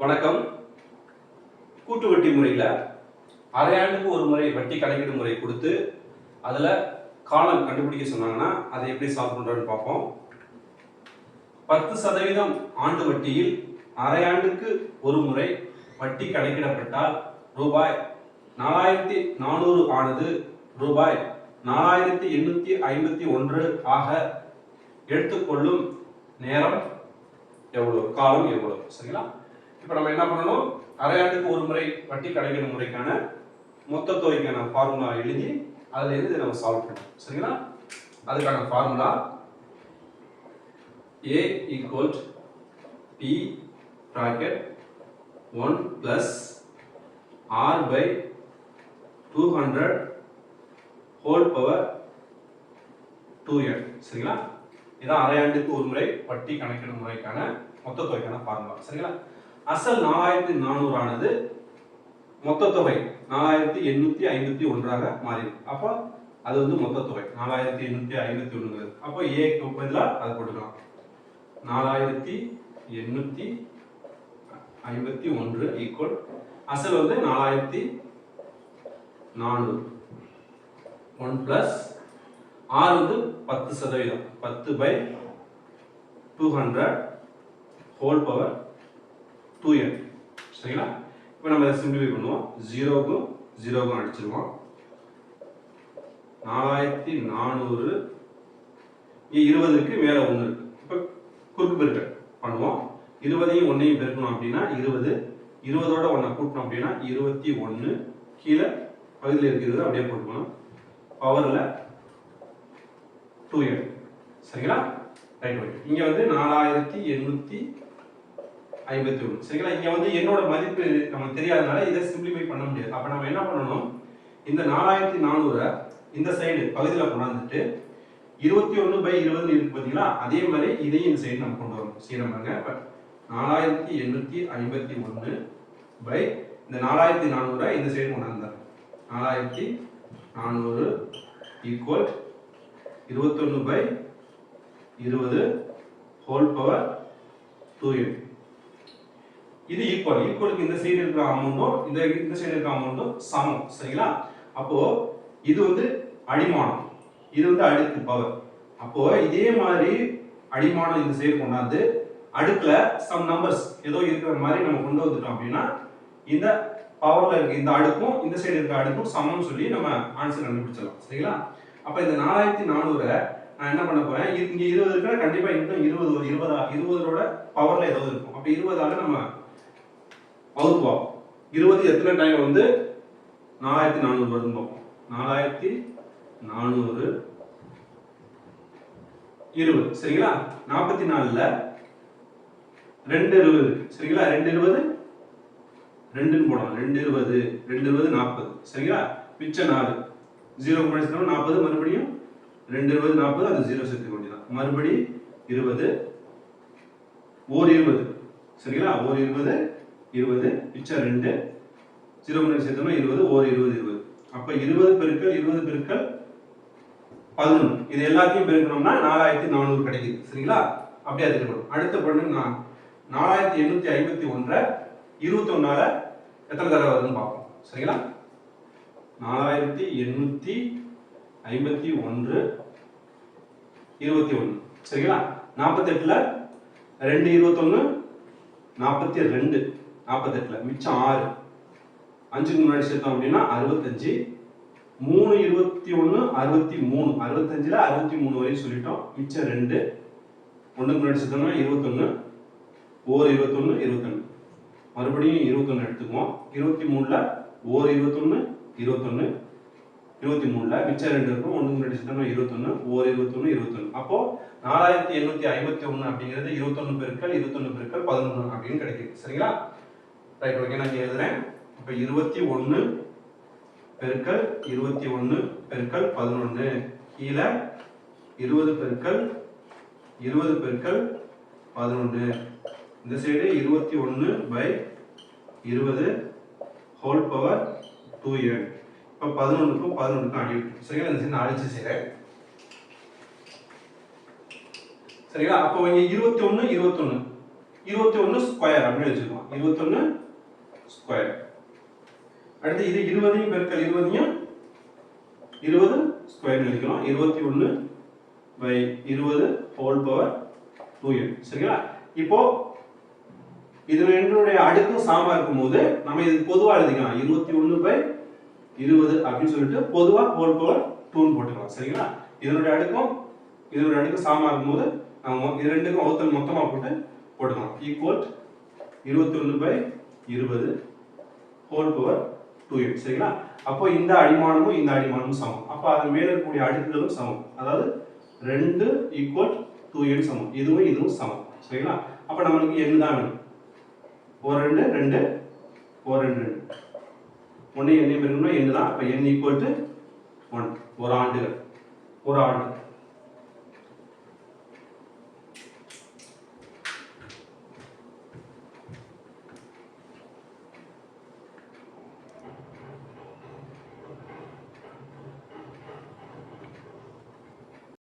வணக்கம். கூட்டு வட்டி முறையில் அரையாண்டுக்கு ஒரு முறை வட்டி கணக்கீடு முறை கொடுத்து அதில் காலம் கண்டுபிடிக்க சொன்னாங்கன்னா அதை எப்படி சால்வ் பண்ணுறோன்னு பார்ப்போம். 10% ஆண்டு வட்டியில் அரையாண்டுக்கு ஒரு முறை வட்டி கணக்கிடப்பட்டால் ரூபாய் 4400 ஆனது ரூபாய் 4851 ஆக எடுத்துக்கொள்ளும் நேரம் எவ்வளவு, காலம் எவ்வளவு? சரிங்களா? இப்போ நம்ம என்ன பண்ணணும், அரையாண்டுக்கு ஒரு முறை வட்டி கணக்கிடும் முறைக்கான மொத்த தொகைக்கான ஃபார்முலா எழுதி அதுல இருந்து நம்ம சால்வ் பண்ணணும். சரிங்களா? அதுக்கான formula A equals P bracket 1 plus R by 200 whole power 2n. சரிங்களா? இதான் அரையாண்டுக்கு ஒரு முறை வட்டி கணக்கிடும் முறைக்கான மொத்த தொகைக்கான ஃபார்முலா. சரிங்களா? அசல் 4400 ஆனது மொத்த தொகை 4851 ஆக மாறிடும். அப்போ அது வந்து மொத்த தொகை 4851. அப்போ A க்கு பதிலா அதை போட்டுக்கலாம். 4851 ஈக்குவல் அசல் வந்து 4400 1 பிளஸ் R வந்து 10%, 10/200 ஹோல் பவர் 2n. சரிங்களா? இப்போ நம்ம இதை சிம்பிளிஃபை பண்ணுவோம். 0க்கும் 0க்கும் அடிச்சிருவோம். 4400 இங்கே 20 இருக்கு, மேலே 1 இருக்கு. இப்போ குறுக்கு பெருக்கல் பண்ணுவோம். 20ஐயும் 1ஐயும் பெருக்கணும் அப்படின்னா 20, 20ஓட 1 கூட்டணும் அப்படின்னா 21, கீழே பகுதியில் இருக்கிறது அப்படியே போட்டுக்கணும். பவரில் 2n. சரிங்களா? ரைட். ஓகே. இங்கே வந்து 4851. சரிங்களா? இங்க வந்து என்னோட மதிப்பு நமக்கு தெரியாதனால இதை சிம்பிளிஃபை பண்ண முடியாது. அப்ப நம்ம என்ன பண்ணணும், இந்த 4400 இந்த சைடு பகுதியில் கொண்டாந்துட்டு 21/20 இருக்கு பாத்தீங்களா, அதே மாதிரி இதையும் இந்த சைடு நம்ம கொண்டு வரணும். சீரமாங்க. 4851 பை இந்த 4400 இந்த சைடு கொண்டாந்தாங்க. 4400 ஈக்குவல் 21/20 ஹோல் பவர் 2n. இது ஈக்குவல், ஈக்குவலுக்கு இந்த சைடு இருக்கிற அமௌண்ட்டும் இந்த சைடு இருக்கிற அமௌண்ட்டும் சமம். சரிங்களா? அப்போ இது வந்து அடிமானம், இது வந்து அடுக்கு பவர். அப்போ இதே மாதிரி அடிமானம் இந்த சைடு கொண்டாந்து அடுக்குல சம் நம்பர்ஸ் ஏதோ இருக்கிற மாதிரி நம்ம கொண்டு வந்துட்டோம் அப்படின்னா இந்த பவர்ல இருக்க இந்த அடுக்கும் இந்த சைடு இருக்க அடுக்கும் சமம்னு சொல்லி நம்ம ஆன்சர் கண்டுபிடிச்சிடலாம். சரிங்களா? அப்ப இந்த 4400 நான் என்ன பண்ண போறேன், இங்க 20 இருக்கா, கண்டிப்பா இன்னும் 20ஓட பவர்ல ஏதோ இருக்கும். அப்ப 20ஆல நம்ம வகுப்போம். 20 எத்தனை டைம் வந்து 4400 வருதுன்னு பார்ப்போம். 4400 20. சரிங்களா? 44ல 2 20 இருக்கு. சரிங்களா? 2 20 2ன்னு போடலாம். 2 20 2 20 40. சரிங்களா? மிச்சம் 4 0 முன்னாடி 40, மறுபடியும் 2 20 40, அது 0 சேர்த்துக்க வேண்டியதான். மறுபடியும் 20 ஓர் 20. சரிங்களா? ஓர் 20 20 மிச்சம் 2 0 முன்னாடி சேர்த்தோம்னா 20 ஓர் 20 20. அப்ப 20 பெருக்கல் 20 பெருக்கல் 11 இது எல்லாத்தையும் பெருக்கணும்னா 4400 கிடைக்குது. சரிங்களா? அப்படியே அதுக்கு போடும். அடுத்த பண்ணுங்க, 4851 21ஆல எத்தனை தடவை வருதுன்னு பார்ப்போம். சரிங்களா? 4851 21. சரிங்களா? 48ல 2 21 42, 48ல மிச்சம் 6, 5க்கு முன்னாடி சேர்த்தோம் அப்படின்னா 65, 3 21 63, 65ல 63 வரையும் சொல்லிட்டோம். மிச்சம் 2, 1க்கு முன்னாடி சேர்த்தோம்னா 21, ஓர் 21 21, மறுபடியும் 21 எடுத்துக்குவோம். 23ல ஓர் 21 21, 23ல மிச்சம் 2 இருக்கும். 1க்கு முன்னாடி சேர்த்தோம்னா 21, ஓர் 21 21. அப்போ 4851 அப்படிங்கிறது 21 பெருக்கல் 21 பெருக்கல் 11 அப்படின்னு கிடைக்குது. சரிங்களா? ரைட். ஓகே. நான் எழுதுறேன். இப்போ 21 பெருக்கல் 21 பெருக்கல் 11 கீழே 20 பெருக்கல் 20 பெருக்கல் 11 இந்த சைடு 21/20 ஹோல் பவர் 2n. இப்போ 11க்கும் 11க்கும் அடிவிட்டு. சரிங்களா? இந்த சைடு நான் அடிச்சு செய்றேன். சரிங்களா? அப்போ இங்க 21 21 21 ஸ்கொயர் அப்படின்னு வச்சுக்கலாம். 21 ஸ்கொயர். அடுத்து இது 20 பெருக்கல் 20 20 ஸ்கொயர் எழுதிக்கலாம். 21 by 20 whole power 2n. சரிங்களா? இப்போ இது ரெண்டுடைய அடுக்கும் சமமா இருக்கும்போது நம்ம இது பொதுவா எழுதிக்கலாம். 21 by 20 அப்படின்னு சொல்லிட்டு பொதுவா whole power 2 ன்னு போட்டுக்கலாம். சரிங்களா? இதனுடைய அடுக்கும் சமமா இருக்கும்போது நம்ம இது ரெண்டுக்கும் வகுத்தல் மொத்தமா போட்டுக்கலாம். Equal 21 by 20 whole power 2n. சரிங்களா? அப்போ இந்த அடிமானமும் சமம். அப்போ அதன் மேல இருக்கக்கூடிய அடுக்குகளும் சமம். அதாவது 2 ஈக்குவல் 2n சமம். இதுவும் சமம். சரிங்களா? அப்ப நமக்கு n தான் வேணும். 1 2 2 1 2 2 ஒண்ணே n பெருக்கணும்னா n தான். அப்ப n ஈக்குவல் டு 1 ஒரு ஆண்டு